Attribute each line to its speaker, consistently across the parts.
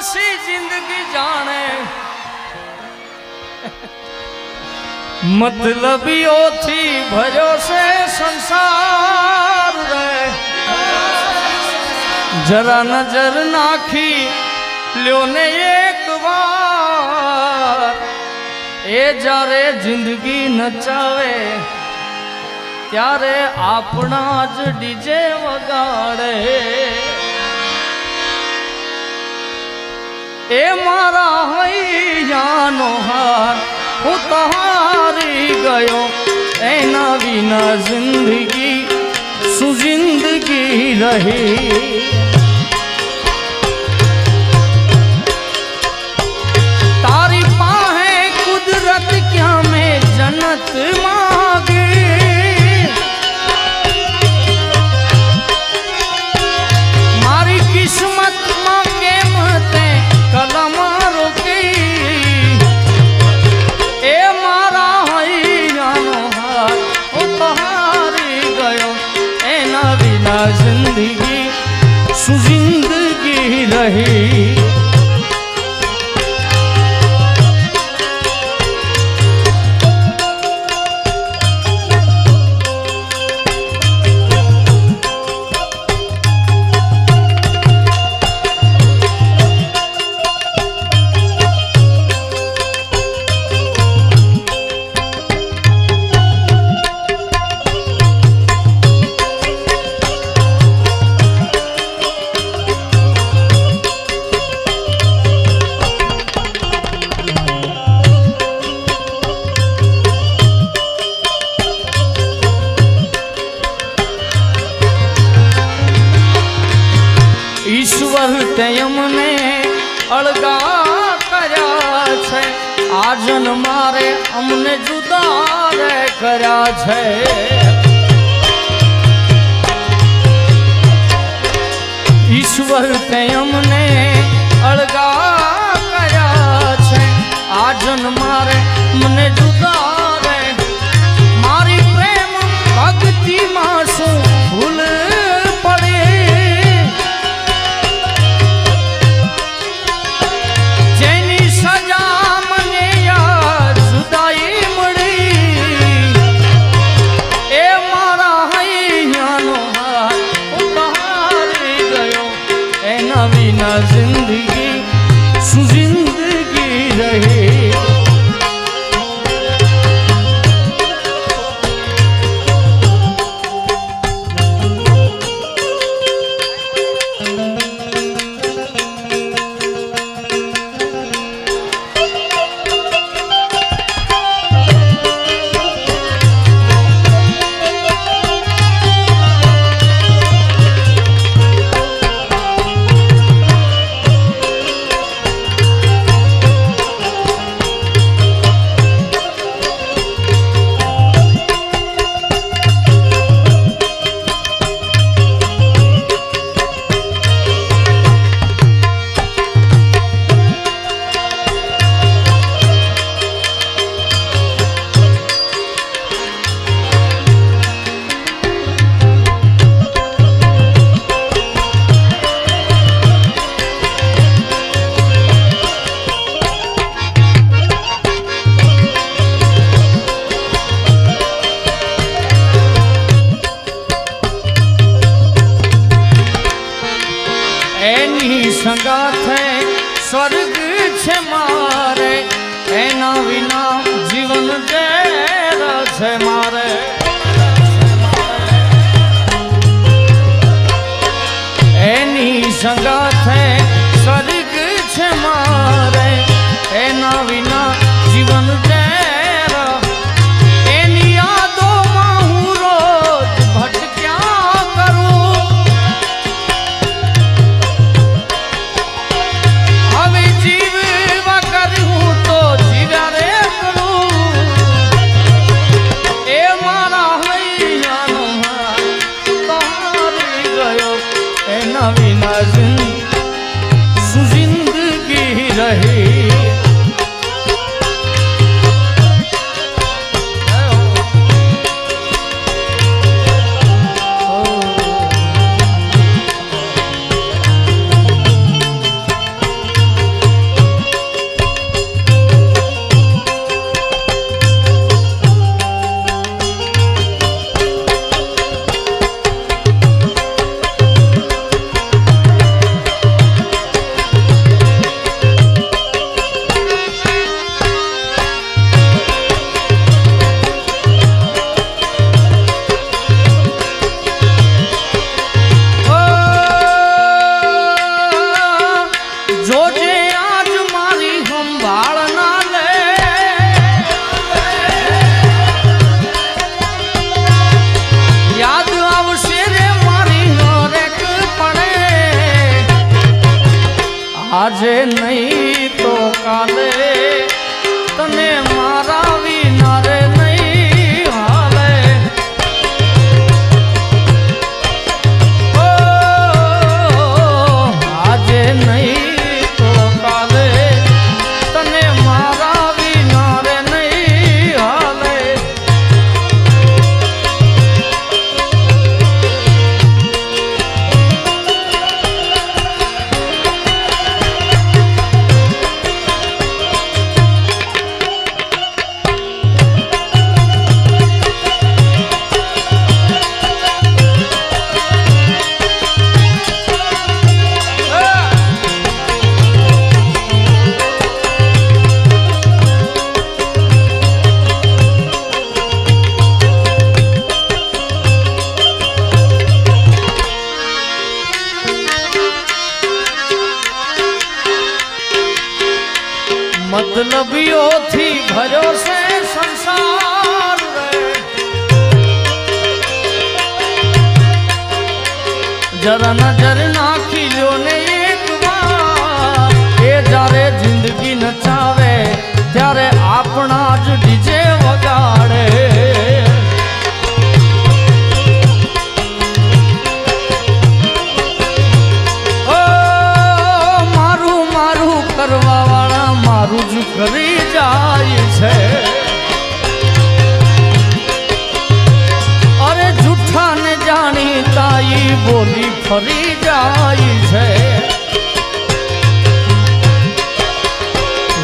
Speaker 1: सी जिंदगी जाने मतलबियो थी भरो से संसार रे जरा नजर नाखी ल्यो ने एक बार ए जारे जिंदगी नचावे त्यारे आपना ज डीजे वगाड़े ए मारा हैयानो हार હું તહારી ગયો એના વિના જિંદગી શું જિંદગી રહી તારી પાસે કુદરત ક્યાં મેં જન્નત માગે મારી કિસ્મતમાં કેમ તે કલમ રોકી जिंदगी सु जिंदगी रही ईश्वर ते अमने अलगा कर्या छे आजन मारे अमने जुदा रे कर्या छे ईश्वर ते अमने अलगा कर्या छे आजन मारे मने जुदा रे मारी प्रेम भक्ति मासू भूल पड़े जिंदगी सु जिंदगी रही संगाथे स्वर्ग छे मारे एना विना जीवन जेर छे मारे एनी संगाथे स्वर्ग छे मारे एना विना जीवन जेर एनी यादों में हूँ रोज भटक्या करूं जीवा करूं तो जीवा रे करूं ए मतलबीओથી ભર્યો છે સંસાર રે જરા નજર નાખી લ્યો ને એક વાર એ જ્યારે જિંદગી નચાવે ત્યારે આપણા જ ડીજે વગાડે કરવા વાળા મારું જ કરી જાય છે અરે જૂઠા ને જાણી તાઈ બોલી ફરી જાય છે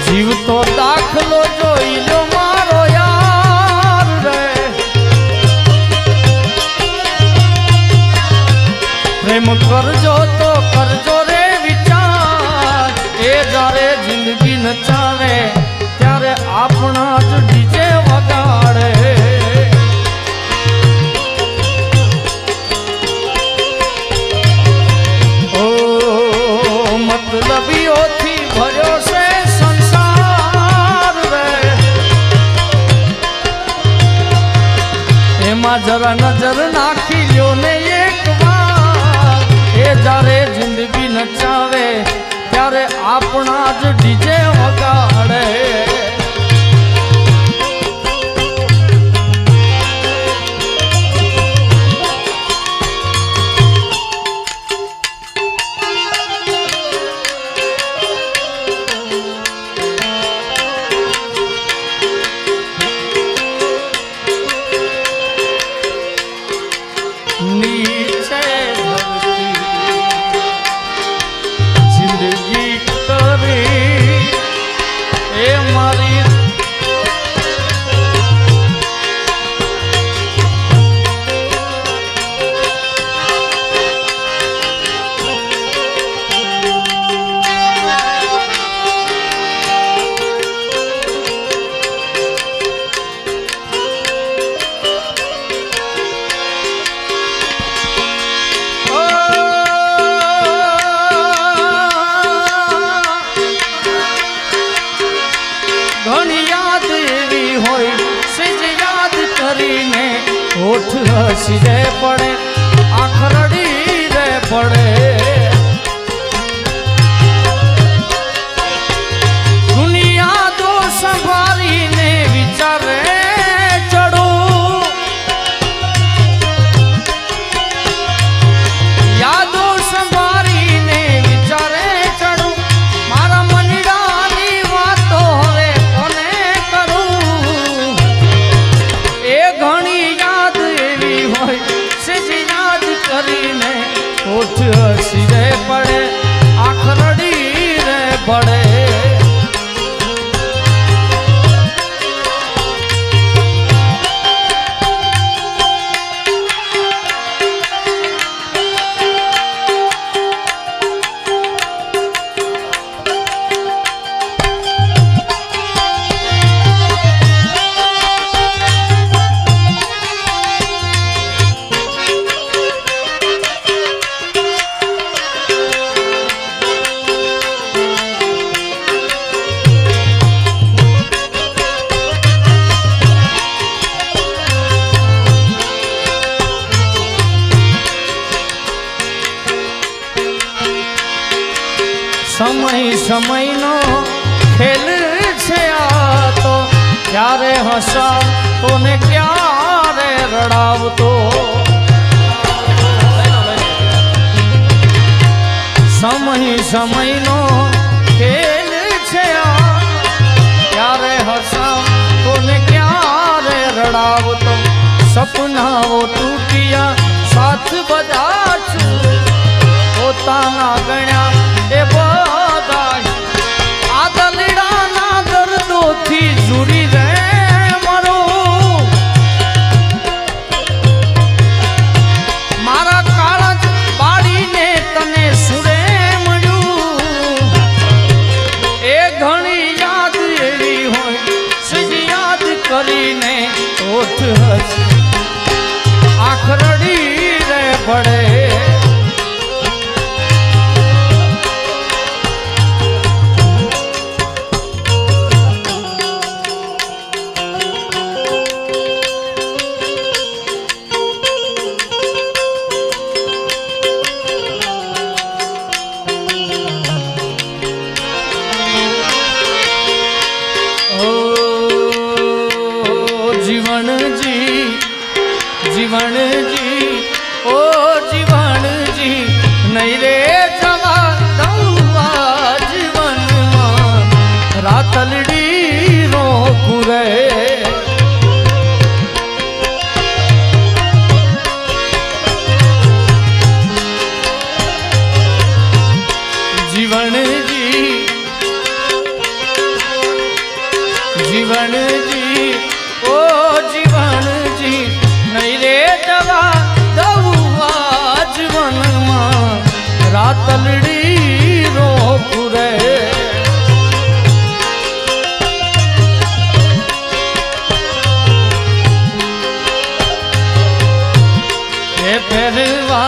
Speaker 1: જીવ તો દાખલો જોઈ લો મારો યાર રે પ્રેમ કરજો તો કરજો રે જ્યારે જિંદગી નચાવે ત્યારે આપણા જ ડીજે વગાડે ઓ મતલબીઓથી ભર્યો છે સંસાર રે એમાં જરા નજર નાખી લ્યો ને એક વાર એ જ્યારે જિંદગી નચાવે ત્યારે આપણા જ ડીજે વગાડે નીચે હોઠ હસી રે પડે આંખ રડી રે પડે દુનિયા તો સંભાળીને વિચારે ચડો યાદો સંભાળીને વિચારે ચડો મારા મનડાની વાતો હવે કોને કરું એ ઘણી કરીને હોઠ હસી રે પડે આંખ રડી રે પડે સમય સમયનો ખેલ છે આ તો ક્યારે હસાવતો ને ક્યારે રડાવતો સમય સમયનો ખેલ છે આ ક્યારે હસાવતો ને ક્યારે રડાવતો સપનાઓ તૂટ્યા સાથ બધા છું પોતાના ગણ્યા એ બધા આ દલડાના દર્દોથી જુરી રે મરો મારા કાળજ પાડીને તને સુરે મળ્યું એ ઘણી યાદ એવી હોય સજ યાદ કરીને હોઠ હસી આંખ રડી રે પડે जीवन जी जीवन जी ओ जीवन जी नहीं रे जवा दौआ जीवन रातलड़ी रोकू रे जीवन जी जीवन जी ओ जीवन जी नहीं रे दवा दौआ जीवन रातलड़ी रोकू रे पेरवा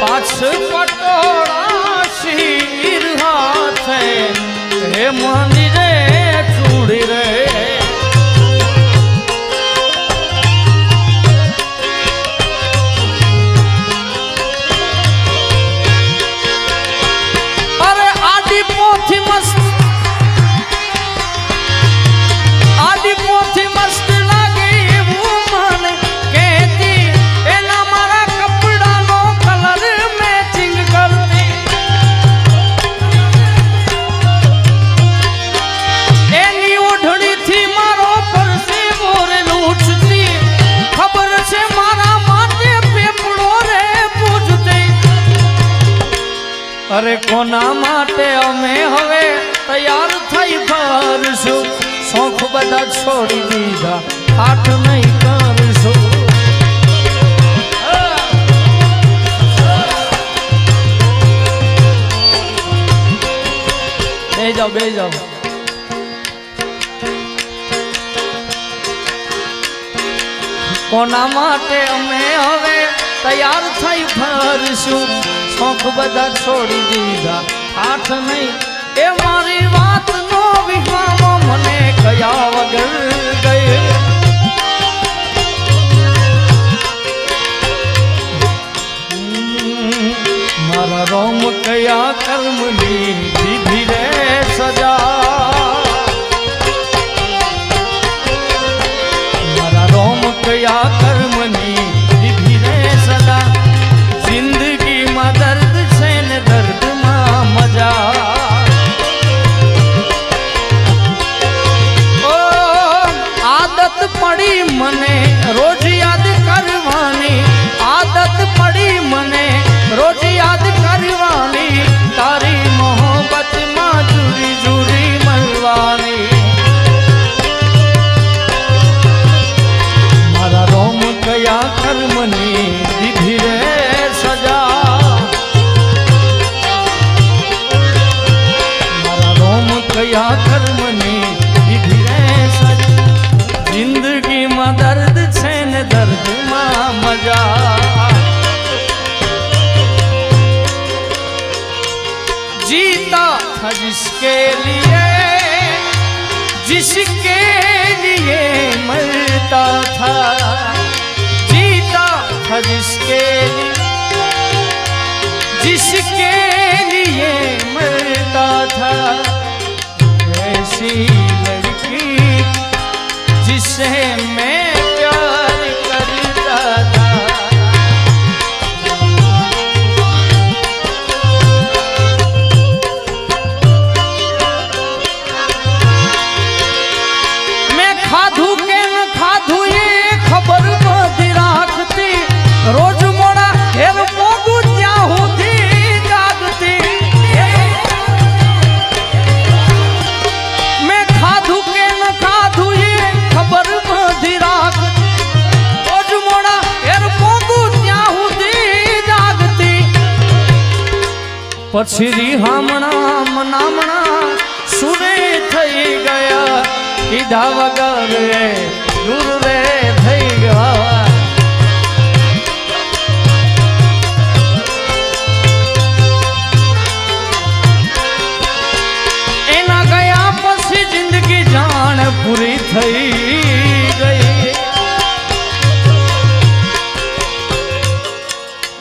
Speaker 1: पाछ पटोड़ा शीर हाथ हे मंदिरे चूड़ी रे अरे आदि पोथी मस्त आदि पोथी मस्त लागे वो मन कहती एना मारा कपड़ा नो कलर मैचिंग करती एनी ओढ़नी थी मारो पर से बोरे लूटती खबर से मारा माथे पेपड़ो रे पूछती अरे कोना माटे अमे हवे तैयार थई फरसु शौक बदा छोड़ी दीधा आठ नहीं करसु बे जाओ कोना माटे अमे हवे तैयार थई फरसु शौक बदा छोड़ी दीधा आठ नहीं ए मारी बात नो विहामो मने कया वगर गए मारा रोम कया कर्मनी विधि रे सजा मारा रोम कया कर्मनी विधि रे सजा जिंदगी में दर्द से न दर्द में मजा ओ आदत पड़ी मने रोज याद करवानी आदत पड़ी मने रोज याद करवानी तारी मोहब्बत मां जुड़ी जुड़ी मलवानी मारा रोम कया कर्मनी विधि रे सजा मारा रोम कया कर्मनी विधि रे सजा जिंदगी में दर्द छे न दर्द में मजा जीता था जिसके लिए मरता था जीता था जिसके लिए मरता था ऐसी लड़की जिसे मैं प्यार करता था मैं खाधू के न खाधू ये खबर बदी राखती रोज मोड़ा हेर मोगू क्या होती जागती मैं खाधू के न खाधू ये खबर बदी राखती रोज मोड़ा हेर मोगू क्या होती जागती पछरी हमणा मनामणा सुरे थई गया कीधा वगर दूर रे थई गया एना गया पछी जिंदगी जान पूरी थई गई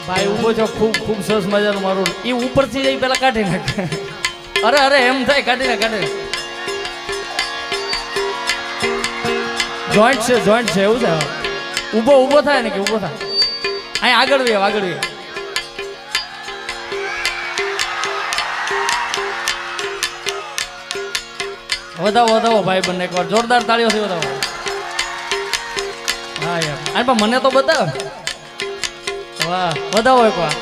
Speaker 1: भाई उभो जो खूब खूब सरस मजानो मारो ई ऊपर थी जाई पेला काढी नाखे अरे एम थाय काढी ना જોઈન્ટ છે એવું છે ઊભો થાય ને કે ઊભો થાય અહીં આગળ વે વધાવો ભાઈ બંને એકવાર જોરદાર તાળીઓથી વધાવો હા યાર અને પણ મને તો બતાવ વાહ વધાવો એકવાર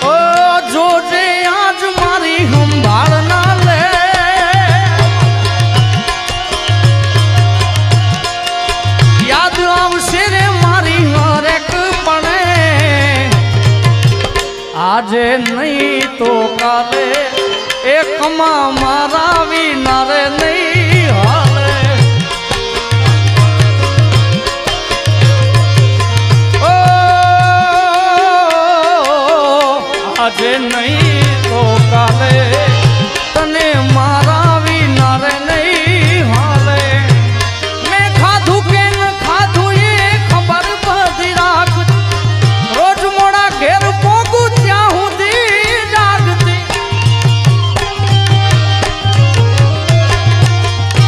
Speaker 1: ઓ જોજે આજ મારી સંભાળ ના લે યાદ આવશે રે મારી હરેક પણે આજે નહીં તો કાલે એકમાં મારા વિના રે નહીં હાલે ઓ આજે નહીં તો કાલે તને મારા વિના રે નહીં હાલે મેં ખાધું કે ન ખાધું એ ખબર બધી રાખ રોજ મોડા ઘેર પોગું ત્યાં સુધી જાગતી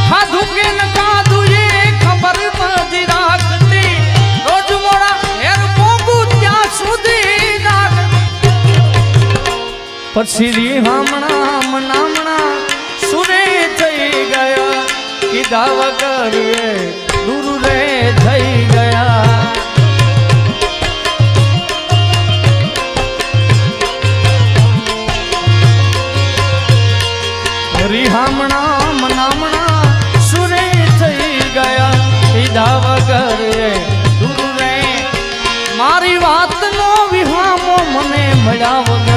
Speaker 1: ખાધું કે ન ખાધું એ ખબર બધી રાખતી રોજ મોડા ઘેર પોગું ત્યાં સુધી જાગતી પછી રી હમણાં સુરે થઈ ગયા કીધા વગર દૂર રે થઈ ગયા રી હમણાં સુરે થઈ ગયા કીધા વગર દૂર રે મારી વાતનો વિહામો મને મળ્યા વગર